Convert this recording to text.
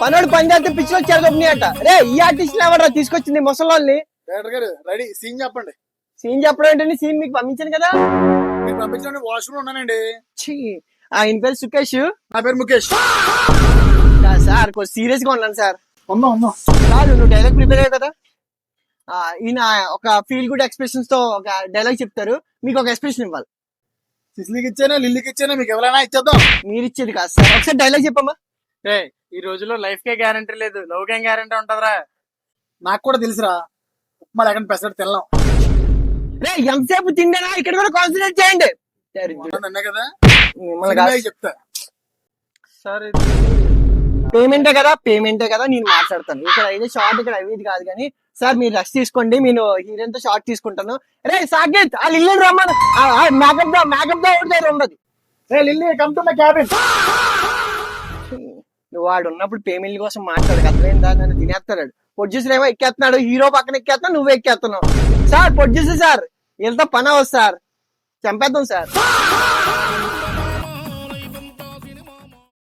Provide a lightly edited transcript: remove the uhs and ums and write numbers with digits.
పనోడు పని చేస్తే పిచ్చి వచ్చారు కంపెనీ అంట. రే ఈ ఆర్టిస్ట్ ఎవరా తీసుకొచ్చింది ముసలోళ్ళని? డైరెక్టర్ గారు రెడీ, సీన్ చెప్పండి. సీన్ చెప్పడం ఏంటండి? సీన్ మీకు పంపించాను కదా. మీరు పంపించండి, వాష్రూమ్ ఉన్నానండి. ఆయన పేరు సుకేష్, నా పేరు ముఖేష్. సార్ కొంచెం సీరియస్ గా ఉన్నాను సార్. ఉందా కాదు, నువ్వు డైలాగ్ ప్రిపేర్ అయ్యావు కదా. ఈయన ఒక ఫీల్ గుడ్ ఎక్స్ప్రెషన్స్ తో ఒక డైలాగ్ చెప్తారు, మీకు ఒక ఎక్స్ప్రెషన్ ఇవ్వాలి. సిస్లీకి ఇచ్చానా, లిల్లీకి ఇచ్చానా, మీకు ఎవరైనా ఇచ్చేద్దాం. మీరు ఇచ్చేది కాదు సార్, ఒకసారి డైలాగ్ చెప్పమ్మా. ఈ రోజుల్లో లైఫ్ కే గ్యారంటీ లేదు, లవ్ కేం గ్యారంటీ ఉంటదిరా. నాకు కూడా తెలుసురా, ఉప్మా లేకుండా పెసరట్టు తినలేం. రే ఎంతసేపు తిండేనా, ఇక్కడ కూడా కాన్సన్ట్రేట్ చేయండి. అన్నా కదా, మిమ్మల్ని కాదు. చెప్తా. సార్ పేమెంటే కదా నేను మాట్లాడతాను. ఇక్కడ అయితే షార్ట్, ఇక్కడ అవి ఇది కాదు కానీ సార్ మీరు రెస్ట్ తీసుకోండి, నేను హీరోయిన్ తో షార్ట్ తీసుకుంటాను. రే సాకేత్ ఆ లిల్లీ రమ్మను, మేకప్ దా దగ్గర ఉండదు. రే Lilly, come to my cabin. నువ్వు వాడు ఉన్నప్పుడు పేమెంట్ కోసం మాట్లాడు, అర్థమైందా? నన్ను తినేస్తాడు. ప్రొడ్యూసర్ ఏమో ఎక్కేస్తున్నాడు, హీరో పక్కన ఎక్కేస్తున్నా, నువ్వు ఎక్కేస్తున్నావు. సార్ ప్రొడ్యూసర్ సార్, వెళ్తా పని అవ్వదు సార్, చంపేద్దాం సార్.